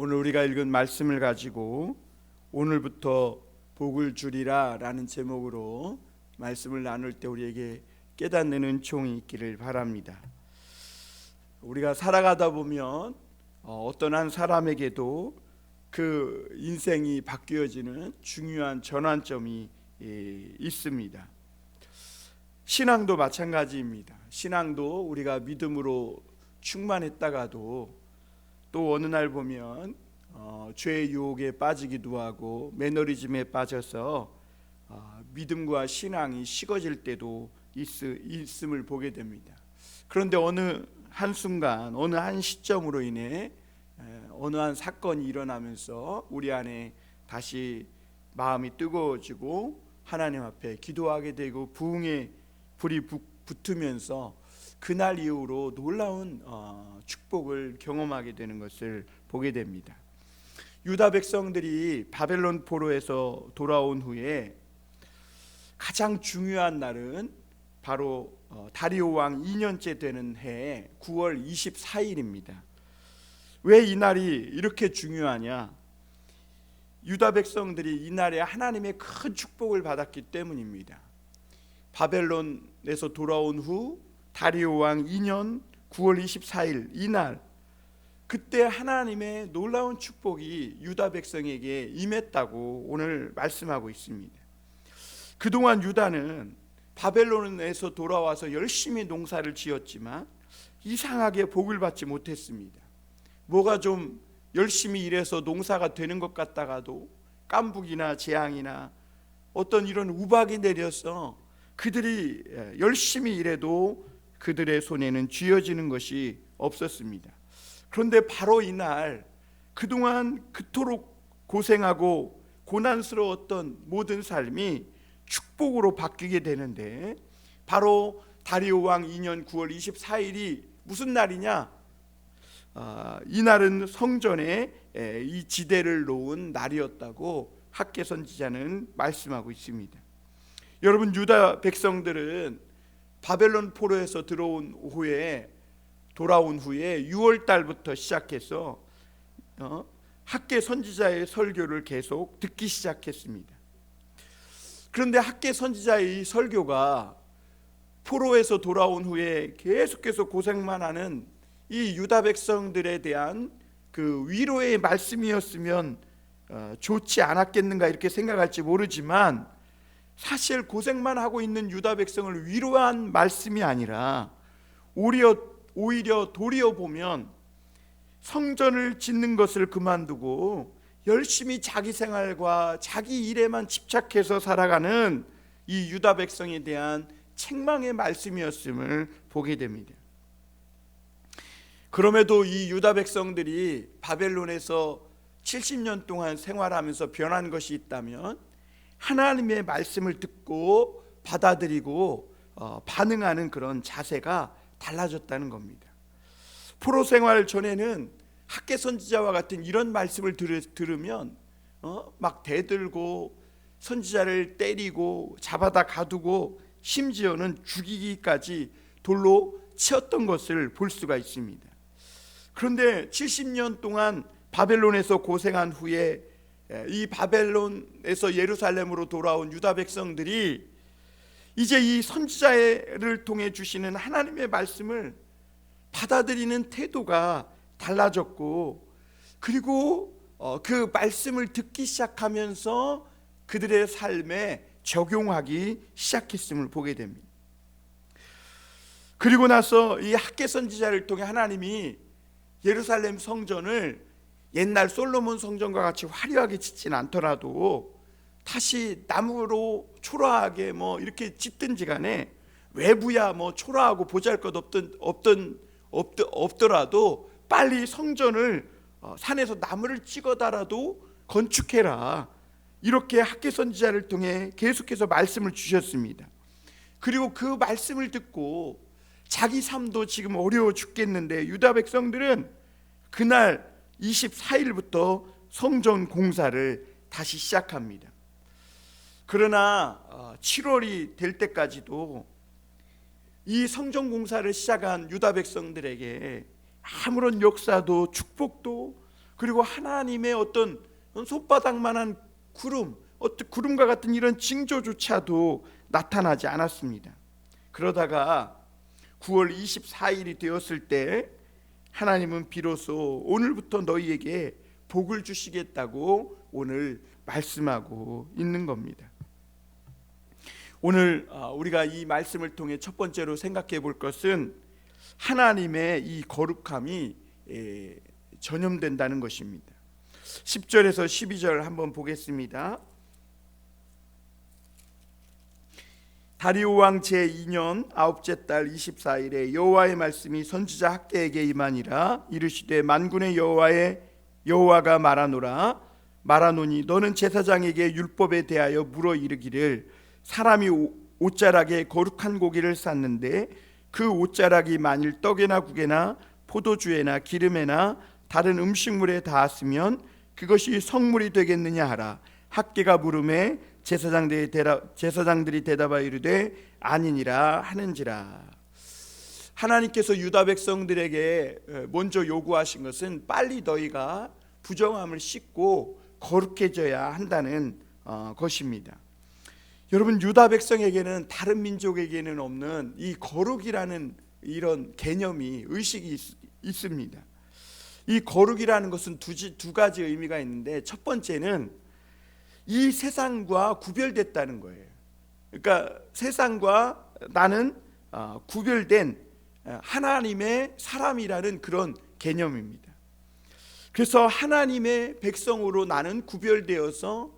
오늘 우리가 읽은 말씀을 가지고 오늘부터 복을 주리라 라는 제목으로 말씀을 나눌 때 우리에게 깨닫는 은총이 있기를 바랍니다. 우리가 살아가다 보면 어떤 한 사람에게도 그 인생이 바뀌어지는 중요한 전환점이 있습니다. 신앙도 마찬가지입니다. 신앙도 우리가 믿음으로 충만했다가도 또 어느 날 보면 죄의 유혹에 빠지기도 하고 매너리즘에 빠져서 믿음과 신앙이 식어질 때도 있음을 보게 됩니다. 그런데 어느 한순간 어느 한 시점으로 인해 어느 한 사건이 일어나면서 우리 안에 다시 마음이 뜨거워지고 하나님 앞에 기도하게 되고 부흥의 불이 붙으면서 그날 이후로 놀라운 축복을 경험하게 되는 것을 보게 됩니다. 유다 백성들이 바벨론 포로에서 돌아온 후에 가장 중요한 날은 바로 다리오 왕 2년째 되는 해 9월 24일입니다. 왜 이 날이 이렇게 중요하냐? 유다 백성들이 이 날에 하나님의 큰 축복을 받았기 때문입니다. 바벨론에서 돌아온 후 다리오 왕 2년 9월 24일 이날, 그때 하나님의 놀라운 축복이 유다 백성에게 임했다고 오늘 말씀하고 있습니다. 그동안 유다는 바벨론에서 돌아와서 열심히 농사를 지었지만 이상하게 복을 받지 못했습니다. 뭐가 좀 열심히 일해서 농사가 되는 것 같다가도 깐북이나 재앙이나 어떤 이런 우박이 내려서 그들이 열심히 일해도 그들의 손에는 쥐어지는 것이 없었습니다. 그런데 바로 이날 그동안 그토록 고생하고 고난스러웠던 모든 삶이 축복으로 바뀌게 되는데, 바로 다리오 왕 2년 9월 24일이 무슨 날이냐? 이날은 성전에 이 지대를 놓은 날이었다고 학개 선지자는 말씀하고 있습니다. 여러분, 유다 백성들은 바벨론 포로에서 돌아온 후에 6월 달부터 시작해서 학개 선지자의 설교를 계속 듣기 시작했습니다. 그런데 학개 선지자의 설교가 포로에서 돌아온 후에 계속해서 고생만 하는 이 유다 백성들에 대한 그 위로의 말씀이었으면 좋지 않았겠는가 이렇게 생각할지 모르지만, 사실 고생만 하고 있는 유다 백성을 위로한 말씀이 아니라 오히려 도리어 보면 성전을 짓는 것을 그만두고 열심히 자기 생활과 자기 일에만 집착해서 살아가는 이 유다 백성에 대한 책망의 말씀이었음을 보게 됩니다. 그럼에도 이 유다 백성들이 바벨론에서 70년 동안 생활하면서 변한 것이 있다면 하나님의 말씀을 듣고 받아들이고 반응하는 그런 자세가 달라졌다는 겁니다. 포로 생활 전에는 학개 선지자와 같은 이런 말씀을 들으면 막 대들고 선지자를 때리고 잡아다 가두고 심지어는 죽이기까지 돌로 치었던 것을 볼 수가 있습니다. 그런데 70년 동안 바벨론에서 고생한 후에 이 바벨론에서 예루살렘으로 돌아온 유다 백성들이 이제 이 선지자를 통해 주시는 하나님의 말씀을 받아들이는 태도가 달라졌고, 그리고 그 말씀을 듣기 시작하면서 그들의 삶에 적용하기 시작했음을 보게 됩니다. 그리고 나서 이 학개 선지자를 통해 하나님이 예루살렘 성전을 옛날 솔로몬 성전과 같이 화려하게 짓진 않더라도 다시 나무로 초라하게 이렇게 짓든지 간에 외부야 초라하고 보잘것없더라도 빨리 성전을 산에서 나무를 찍어다라도 건축해라, 이렇게 학개 선지자를 통해 계속해서 말씀을 주셨습니다. 그리고 그 말씀을 듣고 자기 삶도 지금 어려워 죽겠는데 유다 백성들은 그날 24일부터 성전 공사를 다시 시작합니다. 그러나 7월이 될 때까지도 이 성전 공사를 시작한 유다 백성들에게 아무런 역사도 축복도 그리고 하나님의 어떤 손바닥만한 구름, 어떤 구름과 같은 이런 징조조차도 나타나지 않았습니다. 그러다가 9월 24일이 되었을 때 하나님은 비로소 오늘부터 너희에게 복을 주시겠다고 오늘 말씀하고 있는 겁니다. 오늘 우리가 이 말씀을 통해 첫 번째로 생각해 볼 것은 하나님의 이 거룩함이 전염된다는 것입니다. 10절에서 12절 한번 보겠습니다. 다리오 왕 제2년 9째 달 24일에 여호와의 말씀이 선지자 학개에게 임하니라. 이르시되 만군의 여호와가 말하노니 너는 제사장에게 율법에 대하여 물어 이르기를 사람이 옷자락에 거룩한 고기를 쌌는데 그 옷자락이 만일 떡에나 국에나 포도주에나 기름에나 다른 음식물에 닿았으면 그것이 성물이 되겠느냐 하라. 학개가 물음에 제사장들이 대답하여 이르되 아니니라 하는지라. 하나님께서 유다 백성들에게 먼저 요구하신 것은 빨리 너희가 부정함을 씻고 거룩해져야 한다는 것입니다. 여러분, 유다 백성에게는 다른 민족에게는 없는 이 거룩이라는 이런 개념이, 의식이 있습니다. 이 거룩이라는 것은 두 가지 의미가 있는데, 첫 번째는 이 세상과 구별됐다는 거예요. 그러니까 세상과 나는 구별된 하나님의 사람이라는 그런 개념입니다. 그래서 하나님의 백성으로 나는 구별되어서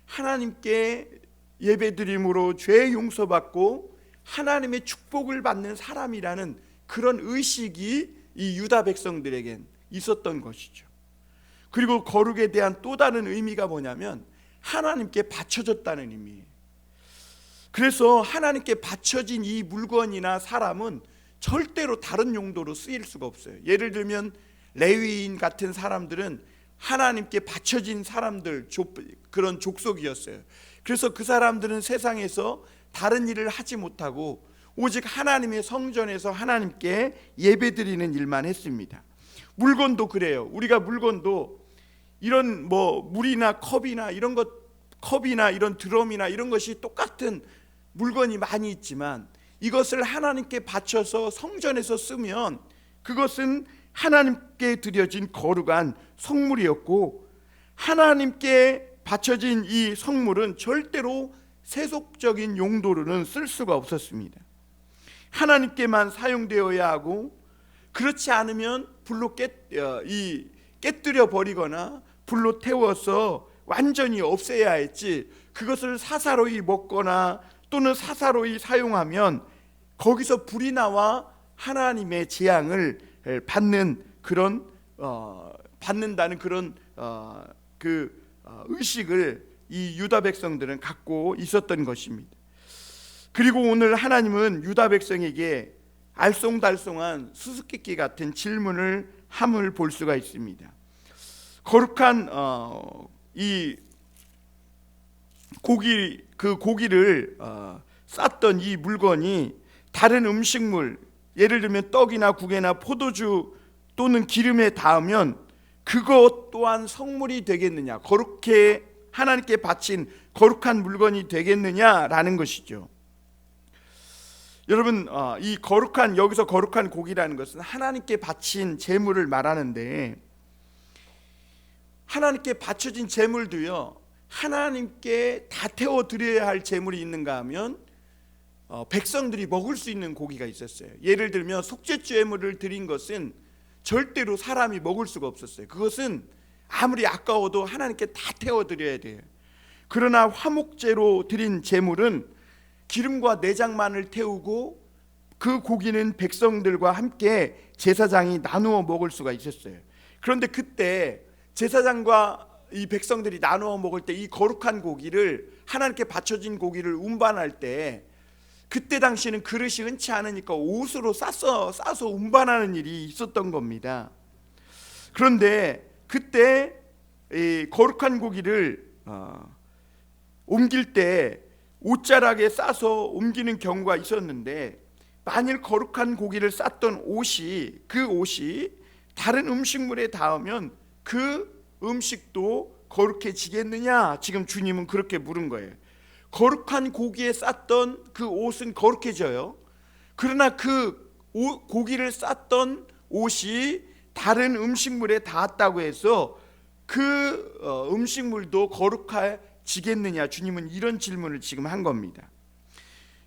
하나님께 예배드림으로 죄 용서받고 하나님의 축복을 받는 사람이라는 그런 의식이 이 유다 백성들에겐 있었던 것이죠. 그리고 거룩에 대한 또 다른 의미가 뭐냐면 하나님께 바쳐졌다는 의미예요. 그래서 하나님께 바쳐진 이 물건이나 사람은 절대로 다른 용도로 쓰일 수가 없어요. 예를 들면 레위인 같은 사람들은 하나님께 바쳐진 사람들, 그런 족속이었어요. 그래서 그 사람들은 세상에서 다른 일을 하지 못하고 오직 하나님의 성전에서 하나님께 예배드리는 일만 했습니다. 물건도 그래요. 우리가 물건도 이런 물이나 컵이나 이런 드럼이나 이런 것이 똑같은 물건이 많이 있지만 이것을 하나님께 바쳐서 성전에서 쓰면 그것은 하나님께 드려진 거룩한 성물이었고, 하나님께 바쳐진 이 성물은 절대로 세속적인 용도로는 쓸 수가 없었습니다. 하나님께만 사용되어야 하고, 그렇지 않으면 불로 깨뜨려 버리거나 불로 태워서 완전히 없애야 했지, 그것을 사사로이 먹거나 또는 사사로이 사용하면 거기서 불이 나와 하나님의 재앙을 받는다는 그런 의식을 이 유다 백성들은 갖고 있었던 것입니다. 그리고 오늘 하나님은 유다 백성에게 알쏭달쏭한 수수께끼 같은 질문을 함을 볼 수가 있습니다. 거룩한 이 고기를 쌌던 이 물건이 다른 음식물, 예를 들면 떡이나 국이나 포도주 또는 기름에 닿으면 그것 또한 성물이 되겠느냐, 거룩해 하나님께 바친 거룩한 물건이 되겠느냐라는 것이죠. 여러분, 이 여기서 거룩한 고기라는 것은 하나님께 바친 제물을 말하는데, 하나님께 바쳐진 제물도요, 하나님께 다 태워 드려야 할 제물이 있는가 하면 백성들이 먹을 수 있는 고기가 있었어요. 예를 들면 속죄제물을 드린 것은 절대로 사람이 먹을 수가 없었어요. 그것은 아무리 아까워도 하나님께 다 태워 드려야 돼요. 그러나 화목제로 드린 제물은 기름과 내장만을 태우고 그 고기는 백성들과 함께 제사장이 나누어 먹을 수가 있었어요. 그런데 그때 제사장과 이 백성들이 나누어 먹을 때 이 거룩한 고기를, 하나님께 바쳐진 고기를 운반할 때, 그때 당시는 그릇이 흔치 않으니까 옷으로 싸서 운반하는 일이 있었던 겁니다. 그런데 그때 이 거룩한 고기를 옮길 때 옷자락에 싸서 옮기는 경우가 있었는데, 만일 거룩한 고기를 쌌던 그 옷이 다른 음식물에 닿으면 그 음식도 거룩해지겠느냐? 지금 주님은 그렇게 물은 거예요. 거룩한 고기에 쌌던 그 옷은 거룩해져요. 그러나 그 고기를 쌌던 옷이 다른 음식물에 닿았다고 해서 그 음식물도 거룩해지겠느냐? 주님은 이런 질문을 지금 한 겁니다.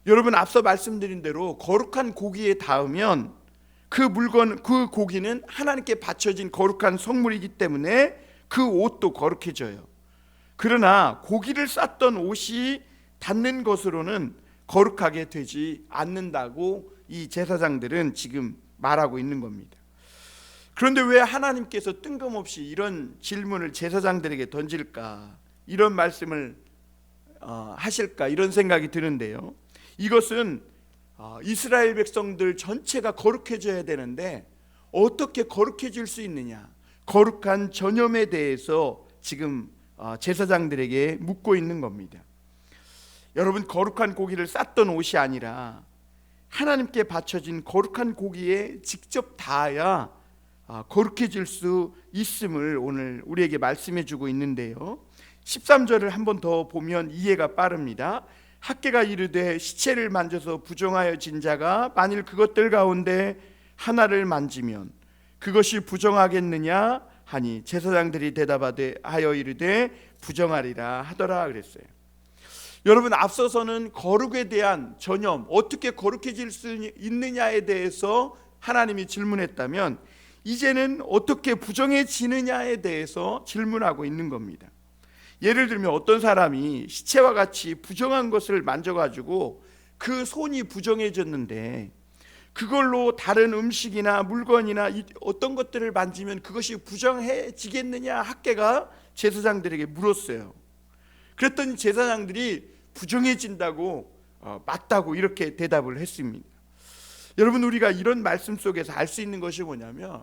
여러분, 앞서 말씀드린 대로 거룩한 고기에 닿으면 그 고기는 하나님께 바쳐진 거룩한 성물이기 때문에 그 옷도 거룩해져요. 그러나 고기를 쌌던 옷이 닿는 것으로는 거룩하게 되지 않는다고 이 제사장들은 지금 말하고 있는 겁니다. 그런데 왜 하나님께서 뜬금없이 이런 질문을 제사장들에게 던질까? 이런 말씀을 하실까? 이런 생각이 드는데요. 이것은 이스라엘 백성들 전체가 거룩해져야 되는데 어떻게 거룩해질 수 있느냐? 거룩한 전염에 대해서 지금 제사장들에게 묻고 있는 겁니다. 여러분, 거룩한 고기를 쌌던 옷이 아니라 하나님께 바쳐진 거룩한 고기에 직접 닿아야 거룩해질 수 있음을 오늘 우리에게 말씀해 주고 있는데요. 13절을 한 번 더 보면 이해가 빠릅니다. 학개가 이르되 시체를 만져서 부정하여진 자가 만일 그것들 가운데 하나를 만지면 그것이 부정하겠느냐 하니 제사장들이 대답하여 이르되 부정하리라 하더라 그랬어요. 여러분, 앞서서는 거룩에 대한 전염, 어떻게 거룩해질 수 있느냐에 대해서 하나님이 질문했다면 이제는 어떻게 부정해지느냐에 대해서 질문하고 있는 겁니다. 예를 들면 어떤 사람이 시체와 같이 부정한 것을 만져가지고 그 손이 부정해졌는데 그걸로 다른 음식이나 물건이나 어떤 것들을 만지면 그것이 부정해지겠느냐? 학개가 제사장들에게 물었어요. 그랬더니 제사장들이 부정해진다고 맞다고 이렇게 대답을 했습니다. 여러분, 우리가 이런 말씀 속에서 알 수 있는 것이 뭐냐면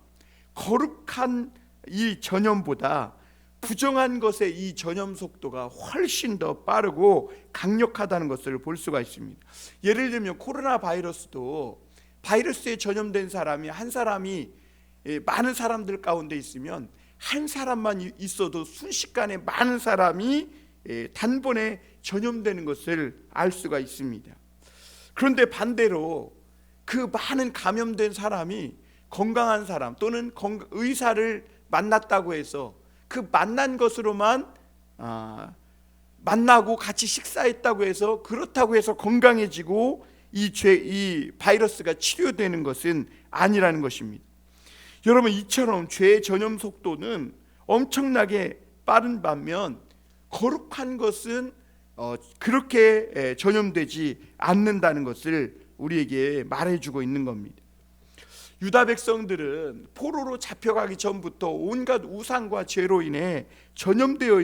거룩한 이 전염보다 부정한 것의 이 전염 속도가 훨씬 더 빠르고 강력하다는 것을 볼 수가 있습니다. 예를 들면 코로나 바이러스도 바이러스에 전염된 사람이 한 사람이 많은 사람들 가운데 있으면 한 사람만 있어도 순식간에 많은 사람이 단번에 전염되는 것을 알 수가 있습니다. 그런데 반대로 그 많은 감염된 사람이 건강한 사람 또는 의사를 만났다고 해서 그 만난 것으로만 만나고 같이 식사했다고 해서 그렇다고 해서 건강해지고 이 바이러스가 치료되는 것은 아니라는 것입니다. 여러분, 이처럼 죄의 전염 속도는 엄청나게 빠른 반면 거룩한 것은 그렇게 전염되지 않는다는 것을 우리에게 말해주고 있는 겁니다. 유다 백성들은 포로로 잡혀가기 전부터 온갖 우상과 죄로 인해 전염되어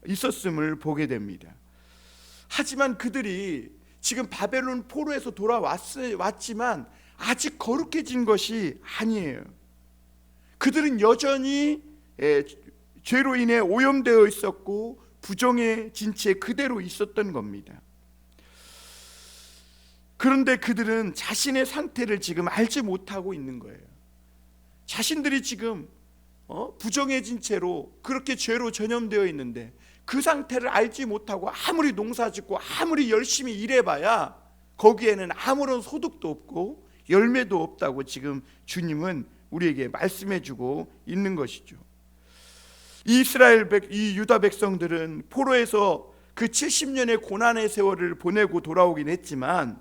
있었음을 보게 됩니다. 하지만 그들이 지금 바벨론 포로에서 돌아왔지만 아직 거룩해진 것이 아니에요. 그들은 여전히 죄로 인해 오염되어 있었고 부정해진 채 그대로 있었던 겁니다. 그런데 그들은 자신의 상태를 지금 알지 못하고 있는 거예요. 자신들이 지금 부정해진 채로 그렇게 죄로 전염되어 있는데 그 상태를 알지 못하고 아무리 농사짓고 아무리 열심히 일해봐야 거기에는 아무런 소득도 없고 열매도 없다고 지금 주님은 우리에게 말씀해주고 있는 것이죠. 이 유다 백성들은 포로에서 그 70년의 고난의 세월을 보내고 돌아오긴 했지만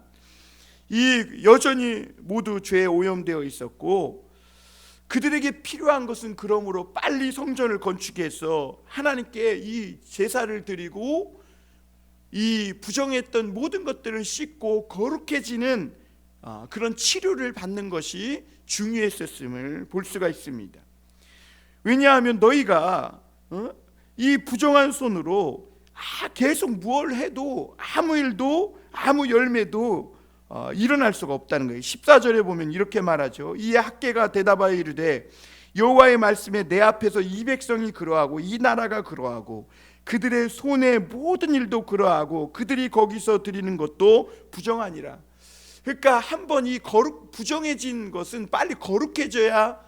여전히 모두 죄에 오염되어 있었고 그들에게 필요한 것은 그러므로 빨리 성전을 건축해서 하나님께 이 제사를 드리고 이 부정했던 모든 것들을 씻고 거룩해지는 그런 치료를 받는 것이 중요했었음을 볼 수가 있습니다. 왜냐하면 너희가 이 부정한 손으로 계속 뭘 해도 아무 일도 아무 열매도 일어날 수가 없다는 거예요. 14절에 보면 이렇게 말하죠. 이 학개가 대답하여 이르되 여호와의 말씀에 내 앞에서 이 백성이 그러하고 이 나라가 그러하고 그들의 손의 모든 일도 그러하고 그들이 거기서 드리는 것도 부정하니라. 그러니까 한번 이 부정해진 것은 빨리 거룩해져야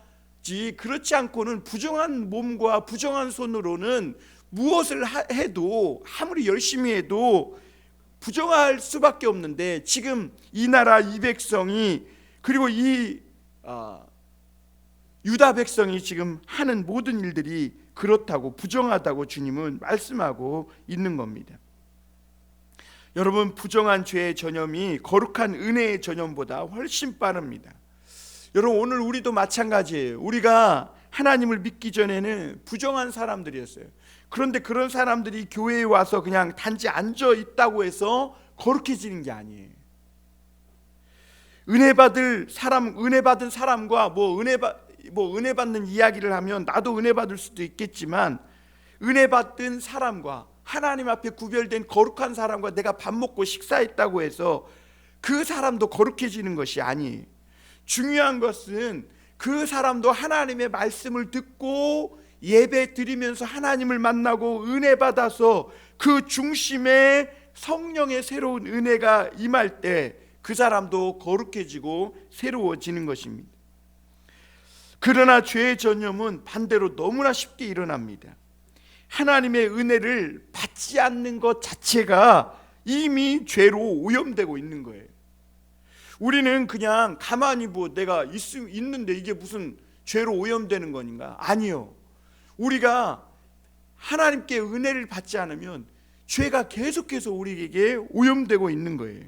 그렇지 않고는 부정한 몸과 부정한 손으로는 무엇을 해도 아무리 열심히 해도 부정할 수밖에 없는데, 지금 이 나라 이 백성이, 그리고 이 유다 백성이 지금 하는 모든 일들이 그렇다고, 부정하다고 주님은 말씀하고 있는 겁니다. 여러분, 부정한 죄의 전염이 거룩한 은혜의 전염보다 훨씬 빠릅니다. 여러분, 오늘 우리도 마찬가지예요. 우리가 하나님을 믿기 전에는 부정한 사람들이었어요. 그런데 그런 사람들이 교회에 와서 그냥 단지 앉아 있다고 해서 거룩해지는 게 아니에요. 은혜 받은 사람과 은혜 받는 이야기를 하면 나도 은혜 받을 수도 있겠지만, 은혜 받은 사람과 하나님 앞에 구별된 거룩한 사람과 내가 밥 먹고 식사했다고 해서 그 사람도 거룩해지는 것이 아니에요. 중요한 것은 그 사람도 하나님의 말씀을 듣고 예배 드리면서 하나님을 만나고 은혜 받아서 그 중심에 성령의 새로운 은혜가 임할 때 그 사람도 거룩해지고 새로워지는 것입니다. 그러나 죄의 전염은 반대로 너무나 쉽게 일어납니다. 하나님의 은혜를 받지 않는 것 자체가 이미 죄로 오염되고 있는 거예요. 우리는 그냥 가만히 내가 있는데 이게 무슨 죄로 오염되는 건가? 아니요. 우리가 하나님께 은혜를 받지 않으면 죄가 계속해서 우리에게 오염되고 있는 거예요.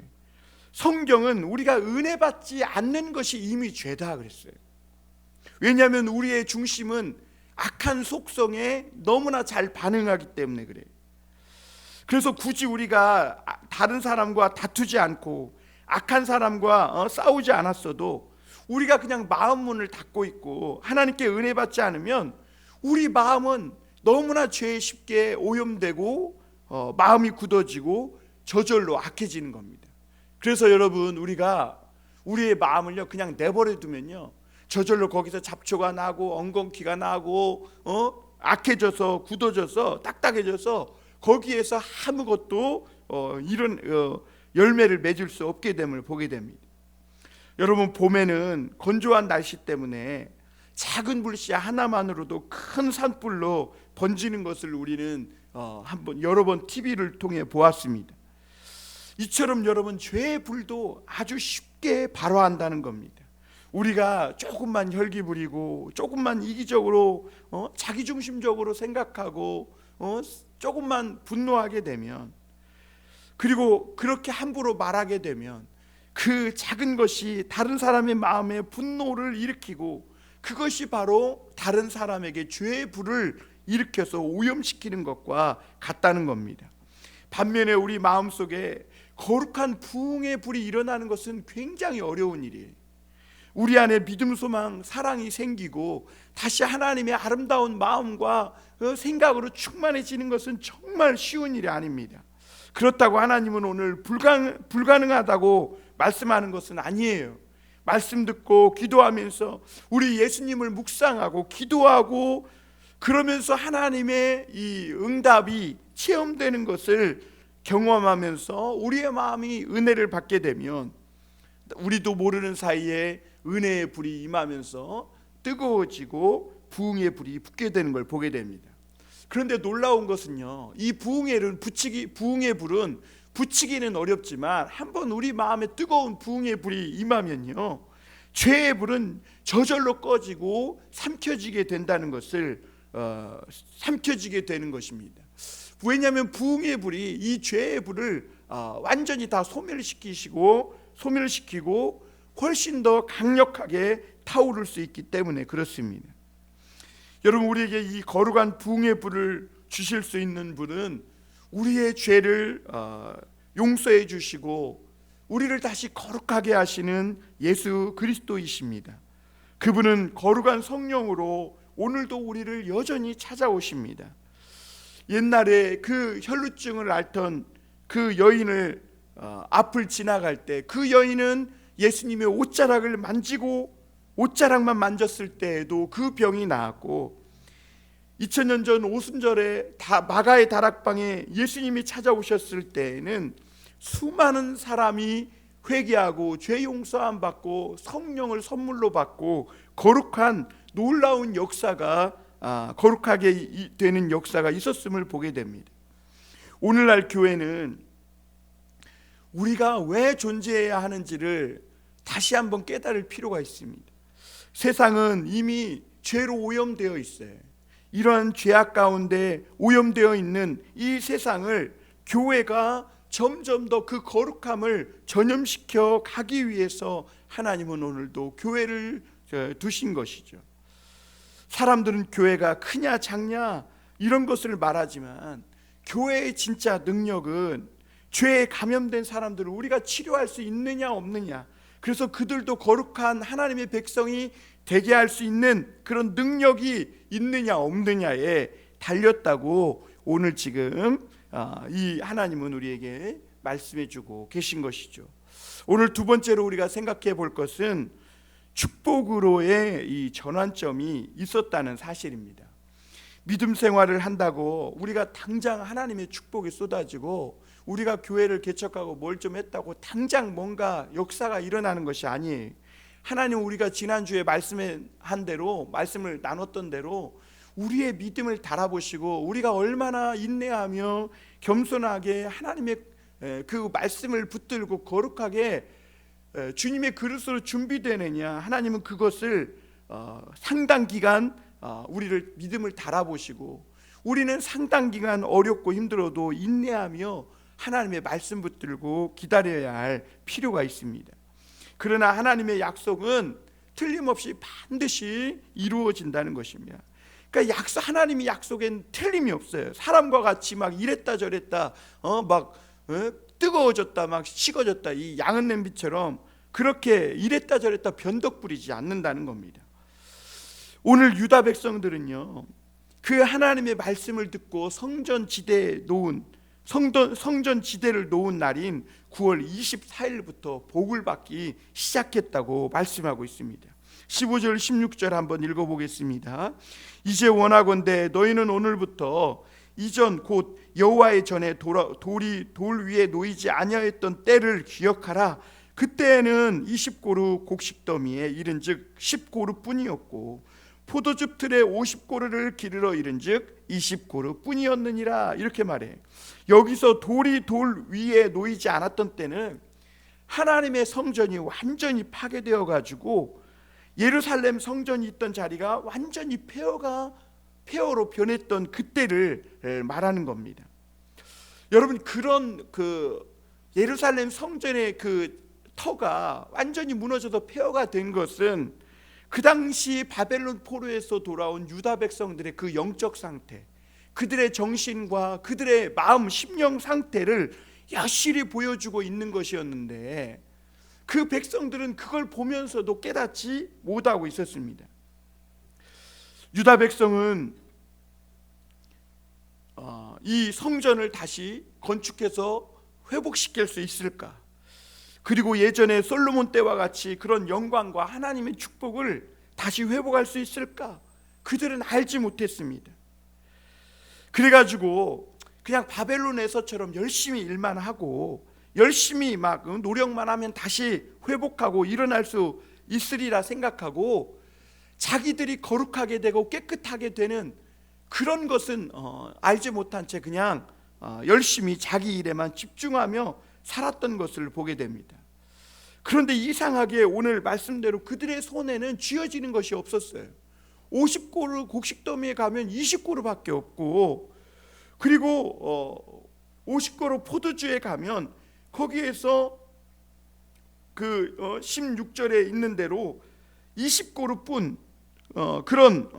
성경은 우리가 은혜 받지 않는 것이 이미 죄다 그랬어요. 왜냐하면 우리의 중심은 악한 속성에 너무나 잘 반응하기 때문에 그래요. 그래서 굳이 우리가 다른 사람과 다투지 않고 악한 사람과 싸우지 않았어도 우리가 그냥 마음 문을 닫고 있고 하나님께 은혜 받지 않으면 우리 마음은 너무나 죄에 쉽게 오염되고 마음이 굳어지고 저절로 악해지는 겁니다. 그래서 여러분, 우리가 우리의 마음을요 그냥 내버려 두면요 저절로 거기서 잡초가 나고 엉겅퀴가 나고 악해져서 굳어져서 딱딱해져서 거기에서 아무것도 이런 열매를 맺을 수 없게 됨을 보게 됩니다. 여러분, 봄에는 건조한 날씨 때문에 작은 불씨 하나만으로도 큰 산불로 번지는 것을 우리는 여러 번 TV를 통해 보았습니다. 이처럼 여러분, 죄의 불도 아주 쉽게 발화한다는 겁니다. 우리가 조금만 혈기 부리고 조금만 이기적으로 자기중심적으로 생각하고 조금만 분노하게 되면, 그리고 그렇게 함부로 말하게 되면 그 작은 것이 다른 사람의 마음에 분노를 일으키고 그것이 바로 다른 사람에게 죄의 불을 일으켜서 오염시키는 것과 같다는 겁니다. 반면에 우리 마음속에 거룩한 부흥의 불이 일어나는 것은 굉장히 어려운 일이에요. 우리 안에 믿음, 소망, 사랑이 생기고 다시 하나님의 아름다운 마음과 생각으로 충만해지는 것은 정말 쉬운 일이 아닙니다. 그렇다고 하나님은 오늘 불가능하다고 말씀하는 것은 아니에요. 말씀 듣고 기도하면서 우리 예수님을 묵상하고 기도하고 그러면서 하나님의 이 응답이 체험되는 것을 경험하면서 우리의 마음이 은혜를 받게 되면 우리도 모르는 사이에 은혜의 불이 임하면서 뜨거워지고 부흥의 불이 붙게 되는 걸 보게 됩니다. 그런데 놀라운 것은요, 이 부흥의 불은 붙이기는 어렵지만 한번 우리 마음에 뜨거운 부흥의 불이 임하면요, 죄의 불은 저절로 꺼지고 삼켜지게 된다는 것을 삼켜지게 되는 것입니다. 왜냐하면 부흥의 불이 이 죄의 불을 완전히 다 소멸시키고 훨씬 더 강력하게 타오를 수 있기 때문에 그렇습니다. 여러분, 우리에게 이 거룩한 부흥의 불을 주실 수 있는 분은 우리의 죄를 용서해 주시고 우리를 다시 거룩하게 하시는 예수 그리스도이십니다. 그분은 거룩한 성령으로 오늘도 우리를 여전히 찾아오십니다. 옛날에 그 혈루증을 앓던 그 여인을 앞을 지나갈 때 그 여인은 예수님의 옷자락을 만지고 옷자락만 만졌을 때에도 그 병이 나았고, 2000년 전 오순절에 마가의 다락방에 예수님이 찾아오셨을 때에는 수많은 사람이 회개하고 죄 용서함 받고 성령을 선물로 받고 거룩한 놀라운 역사가 거룩하게 되는 역사가 있었음을 보게 됩니다. 오늘날 교회는 우리가 왜 존재해야 하는지를 다시 한번 깨달을 필요가 있습니다. 세상은 이미 죄로 오염되어 있어요. 이러한 죄악 가운데 오염되어 있는 이 세상을 교회가 점점 더 그 거룩함을 전염시켜 가기 위해서 하나님은 오늘도 교회를 두신 것이죠. 사람들은 교회가 크냐 작냐 이런 것을 말하지만 교회의 진짜 능력은 죄에 감염된 사람들을 우리가 치료할 수 있느냐 없느냐, 그래서 그들도 거룩한 하나님의 백성이 되게 할 수 있는 그런 능력이 있느냐 없느냐에 달렸다고 오늘 지금 이 하나님은 우리에게 말씀해 주고 계신 것이죠. 오늘 두 번째로 우리가 생각해 볼 것은 축복으로의 이 전환점이 있었다는 사실입니다. 믿음 생활을 한다고 우리가 당장 하나님의 축복이 쏟아지고 우리가 교회를 개척하고 뭘 좀 했다고 당장 뭔가 역사가 일어나는 것이 아니에요. 하나님, 우리가 지난주에 말씀한 대로, 말씀을 나눴던 대로 우리의 믿음을 달아보시고 우리가 얼마나 인내하며 겸손하게 하나님의 그 말씀을 붙들고 거룩하게 주님의 그릇으로 준비되느냐, 하나님은 그것을 상당 기간 우리를 믿음을 달아보시고 우리는 상당 기간 어렵고 힘들어도 인내하며 하나님의 말씀 붙들고 기다려야 할 필요가 있습니다. 그러나 하나님의 약속은 틀림없이 반드시 이루어진다는 것입니다. 그러니까 하나님의 약속엔 틀림이 없어요. 사람과 같이 막 이랬다 저랬다 뜨거워졌다 막 식어졌다 이 양은 냄비처럼 그렇게 이랬다 저랬다 변덕 부리지 않는다는 겁니다. 오늘 유다 백성들은요, 그 하나님의 말씀을 듣고 성전 지대를 놓은 날인 9월 24일부터 복을 받기 시작했다고 말씀하고 있습니다. 15절 16절 한번 읽어보겠습니다. 이제 원하건대 너희는 오늘부터 이전 곧 여호와의 전에 돌 위에 놓이지 아니하였던 때를 기억하라. 그때에는 20고루 곡식더미에 이른즉 10고루 뿐이었고 포도즙 틀에 50고루를 기르러 이른즉 20고루 뿐이었느니라. 이렇게 말해. 여기서 돌이 돌 위에 놓이지 않았던 때는 하나님의 성전이 완전히 파괴되어 가지고 예루살렘 성전이 있던 자리가 완전히 폐허로 변했던 그때를 말하는 겁니다. 여러분, 그런 예루살렘 성전의 터가 완전히 무너져서 폐허가 된 것은 그 당시 바벨론 포로에서 돌아온 유다 백성들의 그 영적 상태, 그들의 정신과 그들의 마음, 심령 상태를 여실히 보여주고 있는 것이었는데 그 백성들은 그걸 보면서도 깨닫지 못하고 있었습니다. 유다 백성은 이 성전을 다시 건축해서 회복시킬 수 있을까? 그리고 예전에 솔로몬 때와 같이 그런 영광과 하나님의 축복을 다시 회복할 수 있을까? 그들은 알지 못했습니다. 그래가지고 그냥 바벨론에서처럼 열심히 일만 하고 열심히 막 노력만 하면 다시 회복하고 일어날 수 있으리라 생각하고 자기들이 거룩하게 되고 깨끗하게 되는 그런 것은 알지 못한 채 그냥 열심히 자기 일에만 집중하며 살았던 것을 보게 됩니다. 그런데 이상하게 오늘 말씀대로 그들의 손에는 쥐어지는 것이 없었어요. 50고루 곡식더미에 가면 20고루밖에 없고, 그리고 50고루 포도주에 가면 거기에서 16절에 있는 대로 20고루뿐 그런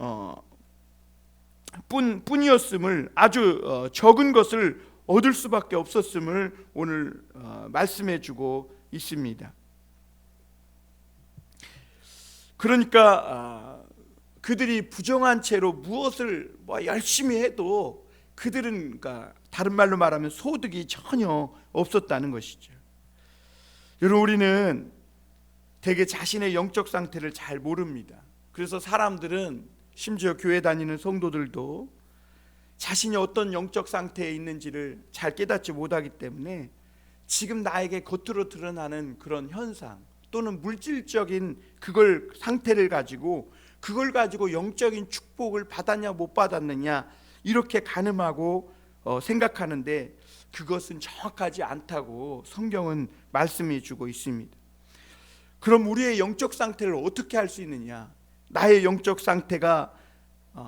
뿐이었음을, 아주 적은 것을 얻을 수밖에 없었음을 오늘 말씀해 주고 있습니다. 그러니까 그들이 부정한 채로 무엇을 열심히 해도 그들은, 그러니까 다른 말로 말하면 소득이 전혀 없었다는 것이죠. 여러분, 우리는 되게 자신의 영적 상태를 잘 모릅니다. 그래서 사람들은, 심지어 교회 다니는 성도들도 자신이 어떤 영적 상태에 있는지를 잘 깨닫지 못하기 때문에 지금 나에게 겉으로 드러나는 그런 현상 또는 물질적인 상태를 가지고 그걸 가지고 영적인 축복을 받았냐 못 받았느냐 이렇게 가늠하고 생각하는데 그것은 정확하지 않다고 성경은 말씀해 주고 있습니다. 그럼 우리의 영적 상태를 어떻게 할 수 있느냐? 나의 영적 상태가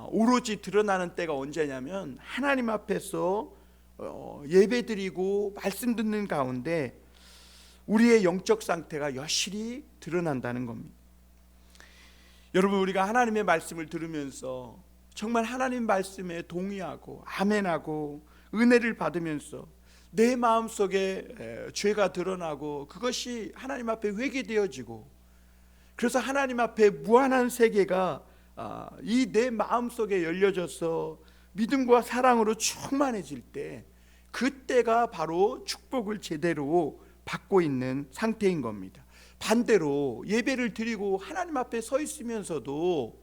오로지 드러나는 때가 언제냐면 하나님 앞에서 예배드리고 말씀 듣는 가운데 우리의 영적 상태가 여실히 드러난다는 겁니다. 여러분, 우리가 하나님의 말씀을 들으면서 정말 하나님 말씀에 동의하고 아멘하고 은혜를 받으면서 내 마음속에 죄가 드러나고 그것이 하나님 앞에 회개되어지고 그래서 하나님 앞에 무한한 세계가 이 내 마음속에 열려져서 믿음과 사랑으로 충만해질 때 그때가 바로 축복을 제대로 받고 있는 상태인 겁니다. 반대로 예배를 드리고 하나님 앞에 서 있으면서도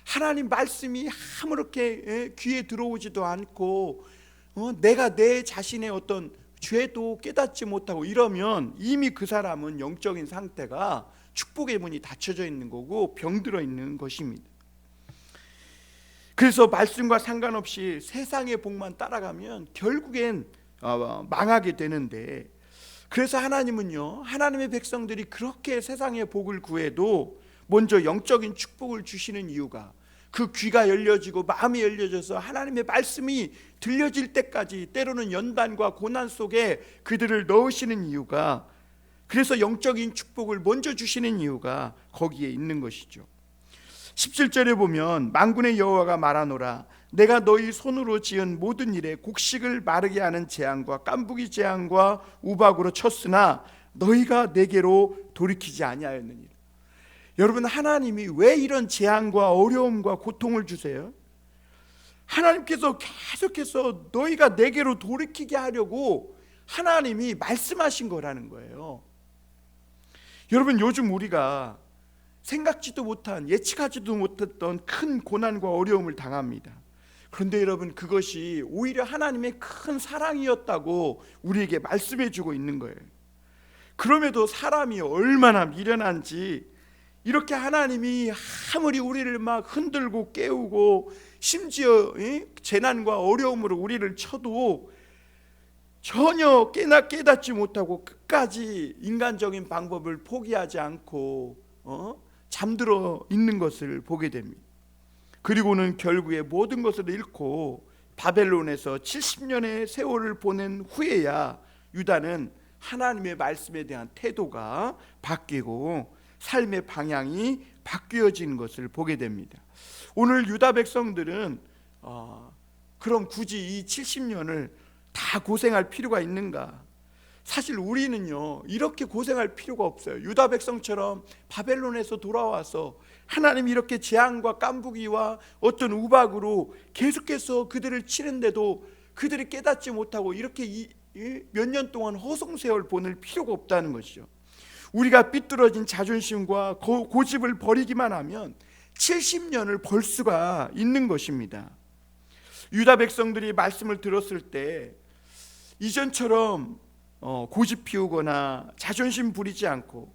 하나님 말씀이 아무렇게 귀에 들어오지도 않고 내가 내 자신의 어떤 죄도 깨닫지 못하고 이러면 이미 그 사람은 영적인 상태가 축복의 문이 닫혀져 있는 거고 병들어 있는 것입니다. 그래서 말씀과 상관없이 세상의 복만 따라가면 결국엔 망하게 되는데, 그래서 하나님은요, 하나님의 백성들이 그렇게 세상의 복을 구해도 먼저 영적인 축복을 주시는 이유가 그 귀가 열려지고 마음이 열려져서 하나님의 말씀이 들려질 때까지 때로는 연단과 고난 속에 그들을 넣으시는 이유가, 그래서 영적인 축복을 먼저 주시는 이유가 거기에 있는 것이죠. 17절에 보면 만군의 여호와가 말하노라, 내가 너희 손으로 지은 모든 일에 곡식을 마르게 하는 재앙과 깐부기 재앙과 우박으로 쳤으나 너희가 내게로 돌이키지 아니하였느니라. 여러분, 하나님이 왜 이런 재앙과 어려움과 고통을 주세요? 하나님께서 계속해서 너희가 내게로 돌이키게 하려고 하나님이 말씀하신 거라는 거예요. 여러분, 요즘 우리가 생각지도 못한, 예측하지도 못했던 큰 고난과 어려움을 당합니다. 그런데 여러분, 그것이 오히려 하나님의 큰 사랑이었다고 우리에게 말씀해 주고 있는 거예요. 그럼에도 사람이 얼마나 미련한지, 이렇게 하나님이 아무리 우리를 막 흔들고 깨우고 심지어 재난과 어려움으로 우리를 쳐도 전혀 깨닫지 못하고 끝까지 인간적인 방법을 포기하지 않고 잠들어 있는 것을 보게 됩니다. 그리고는 결국에 모든 것을 잃고 바벨론에서 70년의 세월을 보낸 후에야 유다는 하나님의 말씀에 대한 태도가 바뀌고 삶의 방향이 바뀌어지는 것을 보게 됩니다. 오늘 유다 백성들은 그럼 굳이 이 70년을 다 고생할 필요가 있는가? 사실 우리는요, 이렇게 고생할 필요가 없어요. 유다 백성처럼 바벨론에서 돌아와서 하나님이 이렇게 재앙과 깐부기와 어떤 우박으로 계속해서 그들을 치는데도 그들이 깨닫지 못하고 이렇게 몇 년 동안 허송세월 보낼 필요가 없다는 것이죠. 우리가 삐뚤어진 자존심과 고집을 버리기만 하면 70년을 벌 수가 있는 것입니다. 유다 백성들이 말씀을 들었을 때 이전처럼 고집 피우거나 자존심 부리지 않고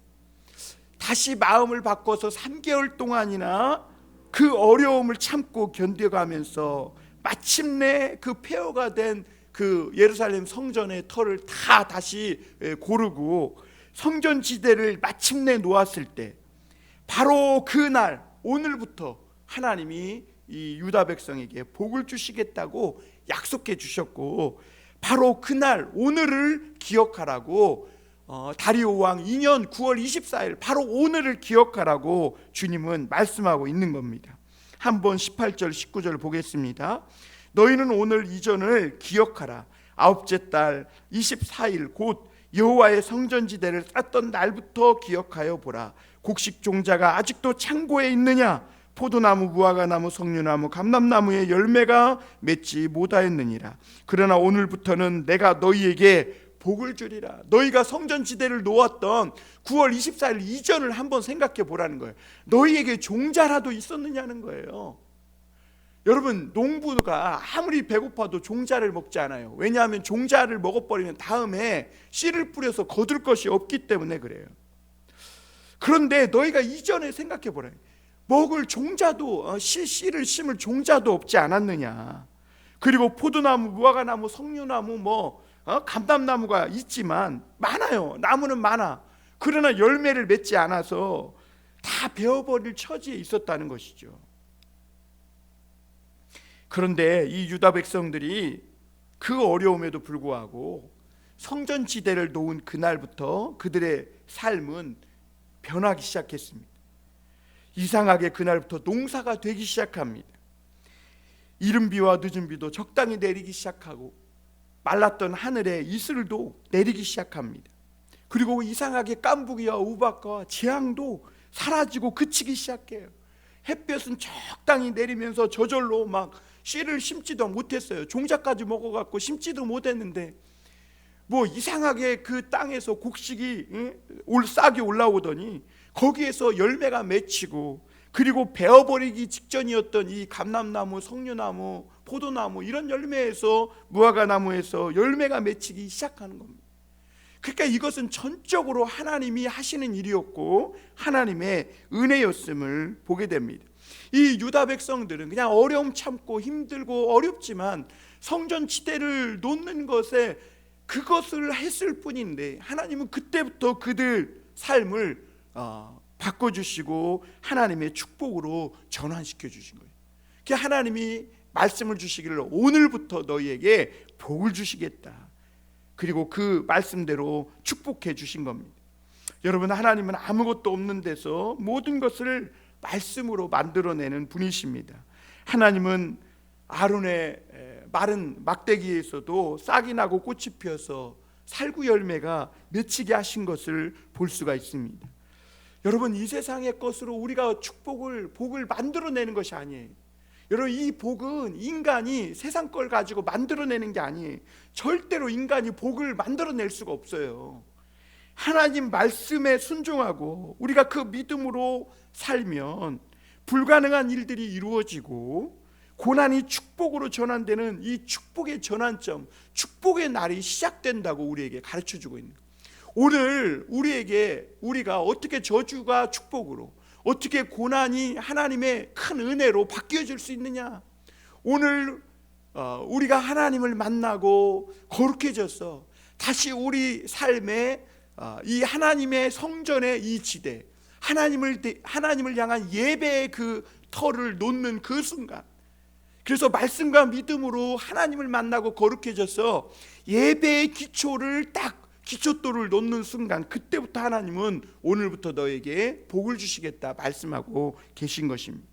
다시 마음을 바꿔서 3개월 동안이나 그 어려움을 참고 견뎌가면서 마침내 그 폐허가 된 그 예루살렘 성전의 터를 다 다시 고르고 성전 지대를 마침내 놓았을 때, 바로 그날 오늘부터 하나님이 이 유다 백성에게 복을 주시겠다고 약속해 주셨고, 바로 그날 오늘을 기억하라고 다리오 왕 2년 9월 24일 바로 오늘을 기억하라고 주님은 말씀하고 있는 겁니다. 한번 18절 19절 보겠습니다. 너희는 오늘 이전을 기억하라. 아홉째 달 24일 곧 여호와의 성전지대를 쌓던 날부터 기억하여 보라. 곡식 종자가 아직도 창고에 있느냐? 포도나무, 무화과나무, 석류나무, 감람나무의 열매가 맺지 못하였느니라. 그러나 오늘부터는 내가 너희에게 복을 주리라. 너희가 성전지대를 놓았던 9월 24일 이전을 한번 생각해 보라는 거예요. 너희에게 종자라도 있었느냐는 거예요. 여러분, 농부가 아무리 배고파도 종자를 먹지 않아요. 왜냐하면 종자를 먹어버리면 다음에 씨를 뿌려서 거둘 것이 없기 때문에 그래요. 그런데 너희가 이전에 생각해 보라. 먹을 종자도 씨를 심을 종자도 없지 않았느냐. 그리고 포도나무, 무화과나무, 석류나무, 감람나무가 있지만 많아요. 나무는 많아. 그러나 열매를 맺지 않아서 다 베어버릴 처지에 있었다는 것이죠. 그런데 이 유다 백성들이 그 어려움에도 불구하고 성전 지대를 놓은 그날부터 그들의 삶은 변하기 시작했습니다. 이상하게 그날부터 농사가 되기 시작합니다. 이른 비와 늦은 비도 적당히 내리기 시작하고 말랐던 하늘에 이슬도 내리기 시작합니다. 그리고 이상하게 깐부기와 우박과 재앙도 사라지고 그치기 시작해요. 햇볕은 적당히 내리면서 저절로 막 씨를 심지도 못했어요. 종자까지 먹어갖고 심지도 못했는데 이상하게 그 땅에서 곡식이 싹이 올라오더니 거기에서 열매가 맺히고, 그리고 베어버리기 직전이었던 이 감람나무, 석류나무, 포도나무 이런 열매에서, 무화과나무에서 열매가 맺히기 시작하는 겁니다. 그러니까 이것은 전적으로 하나님이 하시는 일이었고 하나님의 은혜였음을 보게 됩니다. 이 유다 백성들은 그냥 어려움 참고 힘들고 어렵지만 성전 지대를 놓는 것에 그것을 했을 뿐인데, 하나님은 그때부터 그들 삶을 바꿔주시고 하나님의 축복으로 전환시켜 주신 거예요. 그러니까 하나님이 말씀을 주시기를 오늘부터 너희에게 복을 주시겠다. 그리고 그 말씀대로 축복해 주신 겁니다. 여러분, 하나님은 아무것도 없는 데서 모든 것을 말씀으로 만들어내는 분이십니다. 하나님은 아론의 마른 막대기에서도 싹이 나고 꽃이 피어서 살구 열매가 맺히게 하신 것을 볼 수가 있습니다. 여러분, 이 세상의 것으로 우리가 복을 만들어내는 것이 아니에요. 여러분, 이 복은 인간이 세상 걸 가지고 만들어내는 게 아니에요. 절대로 인간이 복을 만들어낼 수가 없어요. 하나님 말씀에 순종하고 우리가 그 믿음으로 살면 불가능한 일들이 이루어지고 고난이 축복으로 전환되는 이 축복의 전환점, 축복의 날이 시작된다고 우리에게 가르쳐주고 있는 거예요. 오늘 우리가 어떻게 저주가 축복으로, 어떻게 고난이 하나님의 큰 은혜로 바뀌어질 수 있느냐. 오늘 우리가 하나님을 만나고 거룩해져서 다시 우리 삶에 이 하나님의 성전의 이 지대, 하나님을 향한 예배의 그 터를 놓는 그 순간, 그래서 말씀과 믿음으로 하나님을 만나고 거룩해져서 예배의 기초돌을 놓는 순간, 그때부터 하나님은 오늘부터 너에게 복을 주시겠다 말씀하고 계신 것입니다.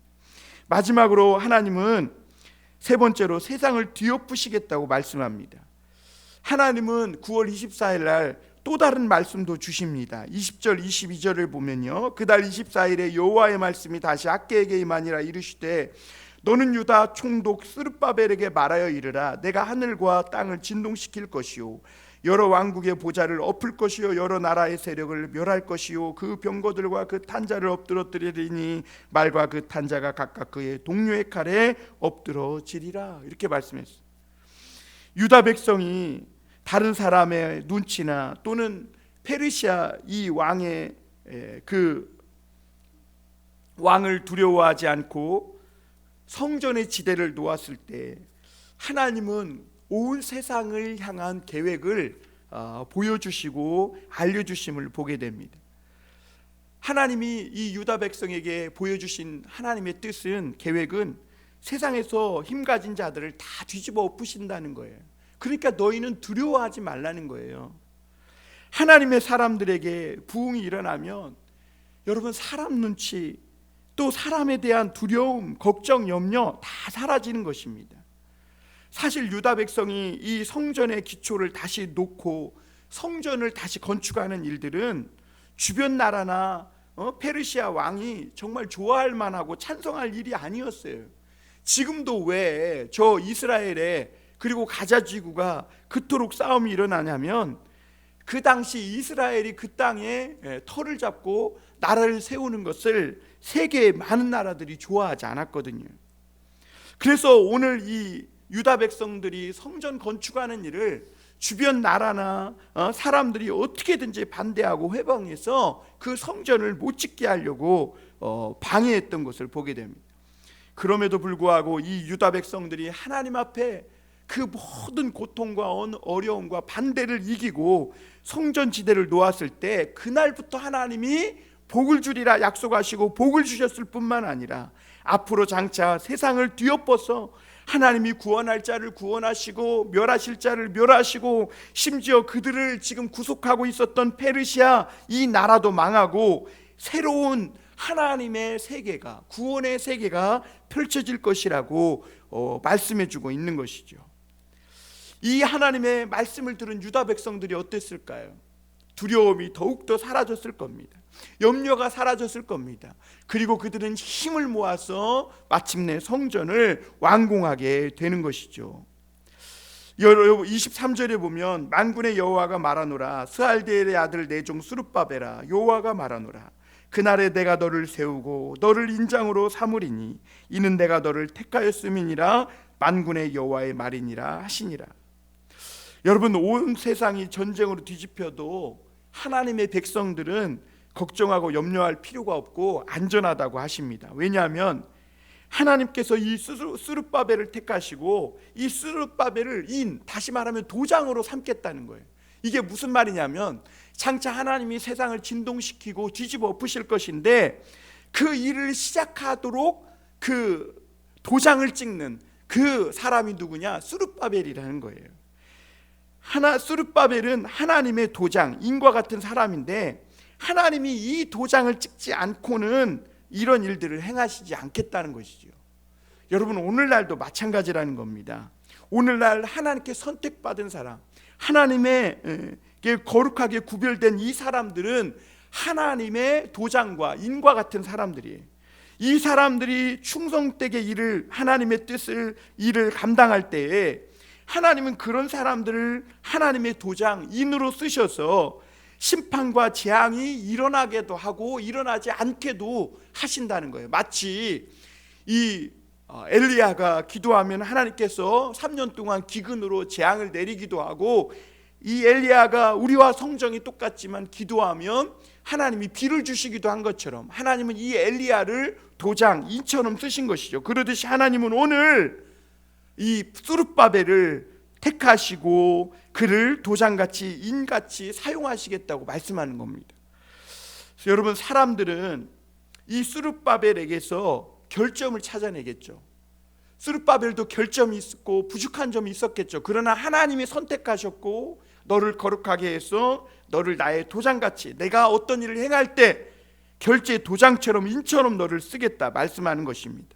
마지막으로 하나님은 세 번째로 세상을 뒤엎으시겠다고 말씀합니다. 하나님은 9월 24일 날 또 다른 말씀도 주십니다. 20절 22절을 보면요, 그달 24일에 여호와의 말씀이 다시 학개에게 임하니라. 이르시되 너는 유다 총독 스룹바벨에게 말하여 이르라. 내가 하늘과 땅을 진동시킬 것이요 여러 왕국의 보좌를 엎을 것이요 여러 나라의 세력을 멸할 것이요 그 병거들과 그 탄자를 엎드러뜨리리니 말과 그 탄자가 각각 그의 동료의 칼에 엎드러지리라. 이렇게 말씀했어요. 유다 백성이 다른 사람의 눈치나 또는 페르시아 이 왕의 그 왕을 두려워하지 않고 성전의 지대를 놓았을 때 하나님은 온 세상을 향한 계획을 보여주시고 알려주심을 보게 됩니다. 하나님이 이 유다 백성에게 보여주신 하나님의 뜻은, 계획은 세상에서 힘가진 자들을 다 뒤집어 엎으신다는 거예요. 그러니까 너희는 두려워하지 말라는 거예요. 하나님의 사람들에게 부흥이 일어나면 여러분, 사람 눈치 또 사람에 대한 두려움, 걱정, 염려 다 사라지는 것입니다. 사실 유다 백성이 이 성전의 기초를 다시 놓고 성전을 다시 건축하는 일들은 주변 나라나 페르시아 왕이 정말 좋아할 만하고 찬성할 일이 아니었어요. 지금도 왜 저 이스라엘에 그리고 가자 지구가 그토록 싸움이 일어나냐면, 그 당시 이스라엘이 그 땅에 터를 잡고 나라를 세우는 것을 세계의 많은 나라들이 좋아하지 않았거든요. 그래서 오늘 이 유다 백성들이 성전 건축하는 일을 주변 나라나 사람들이 어떻게든지 반대하고 회방해서 그 성전을 못 짓게 하려고 방해했던 것을 보게 됩니다. 그럼에도 불구하고 이 유다 백성들이 하나님 앞에 그 모든 고통과 어려움과 반대를 이기고 성전 지대를 놓았을 때 그날부터 하나님이 복을 주리라 약속하시고 복을 주셨을 뿐만 아니라 앞으로 장차 세상을 뒤엎어서 하나님이 구원할 자를 구원하시고 멸하실 자를 멸하시고 심지어 그들을 지금 구속하고 있었던 페르시아 이 나라도 망하고 새로운 하나님의 세계가, 구원의 세계가 펼쳐질 것이라고 말씀해주고 있는 것이죠. 이 하나님의 말씀을 들은 유다 백성들이 어땠을까요? 두려움이 더욱더 사라졌을 겁니다. 염려가 사라졌을 겁니다. 그리고 그들은 힘을 모아서 마침내 성전을 완공하게 되는 것이죠. 23절에 보면 만군의 여호와가 말하노라 스알디엘의 아들 내 종 스룹바벨아 여호와가 말하노라 그날에 내가 너를 세우고 너를 인장으로 삼으리니 이는 내가 너를 택하였음이니라 만군의 여호와의 말이니라 하시니라. 여러분, 온 세상이 전쟁으로 뒤집혀도 하나님의 백성들은 걱정하고 염려할 필요가 없고 안전하다고 하십니다. 왜냐하면 하나님께서 이 스룹바벨을 택하시고 이 스룹바벨을 다시 말하면 도장으로 삼겠다는 거예요. 이게 무슨 말이냐면 장차 하나님이 세상을 진동시키고 뒤집어 엎으실 것인데 그 일을 시작하도록 그 도장을 찍는 그 사람이 누구냐? 스룹바벨이라는 거예요. 스룹바벨은 하나님의 도장, 인과 같은 사람인데 하나님이 이 도장을 찍지 않고는 이런 일들을 행하시지 않겠다는 것이죠. 여러분, 오늘날도 마찬가지라는 겁니다. 오늘날 하나님께 선택받은 사람, 하나님의 거룩하게 구별된 이 사람들은 하나님의 도장과 인과 같은 사람들이에요. 이 사람들이 충성되게 하나님의 뜻을 일을 감당할 때에 하나님은 그런 사람들을 하나님의 도장, 인으로 쓰셔서 심판과 재앙이 일어나게도 하고 일어나지 않게도 하신다는 거예요. 마치 이 엘리야가 기도하면 하나님께서 3년 동안 기근으로 재앙을 내리기도 하고 이 엘리야가 우리와 성정이 똑같지만 기도하면 하나님이 비를 주시기도 한 것처럼 하나님은 이 엘리야를 도장, 인처럼 쓰신 것이죠. 그러듯이 하나님은 오늘 이 스룹바벨을 택하시고 그를 도장같이 인같이 사용하시겠다고 말씀하는 겁니다. 그래서 여러분, 사람들은 이 스룹바벨에게서 결점을 찾아내겠죠. 스룹바벨도 결점이 있었고 부족한 점이 있었겠죠. 그러나 하나님이 선택하셨고 너를 거룩하게 해서 너를 나의 도장같이 내가 어떤 일을 행할 때 결제 도장처럼 인처럼 너를 쓰겠다 말씀하는 것입니다.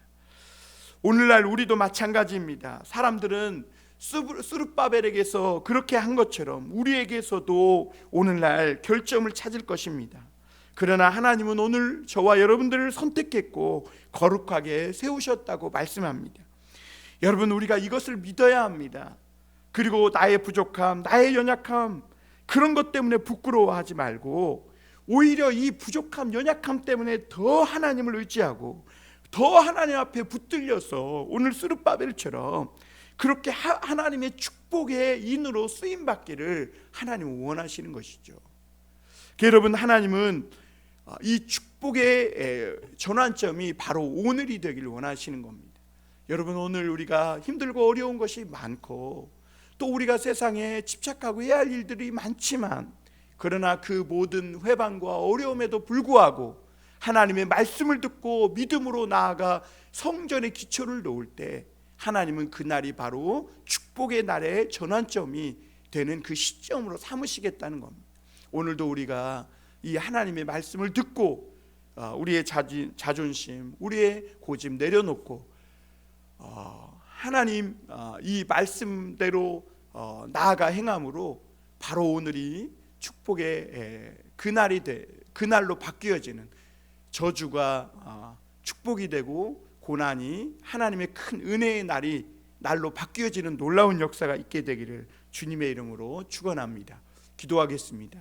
오늘날 우리도 마찬가지입니다. 사람들은 스룹바벨에게서 그렇게 한 것처럼 우리에게서도 오늘날 결점을 찾을 것입니다. 그러나 하나님은 오늘 저와 여러분들을 선택했고 거룩하게 세우셨다고 말씀합니다. 여러분, 우리가 이것을 믿어야 합니다. 그리고 나의 부족함, 나의 연약함, 그런 것 때문에 부끄러워하지 말고 오히려 이 부족함, 연약함 때문에 더 하나님을 의지하고 더 하나님 앞에 붙들려서 오늘 스룹바벨처럼 그렇게 하나님의 축복의 인으로 쓰임받기를 하나님은 원하시는 것이죠. 여러분, 하나님은 이 축복의 전환점이 바로 오늘이 되기를 원하시는 겁니다. 여러분, 오늘 우리가 힘들고 어려운 것이 많고 또 우리가 세상에 집착하고 해야 할 일들이 많지만 그러나 그 모든 회방과 어려움에도 불구하고 하나님의 말씀을 듣고 믿음으로 나아가 성전의 기초를 놓을 때 하나님은 그날이 바로 축복의 날의 전환점이 되는 그 시점으로 삼으시겠다는 겁니다. 오늘도 우리가 이 하나님의 말씀을 듣고 우리의 자존심, 우리의 고집 내려놓고 하나님 이 말씀대로 나아가 행함으로 바로 오늘이 축복의 그날로 바뀌어지는 저주가 축복이 되고 고난이 하나님의 큰 은혜의 날로 바뀌어지는 놀라운 역사가 있게 되기를 주님의 이름으로 축원합니다. 기도하겠습니다.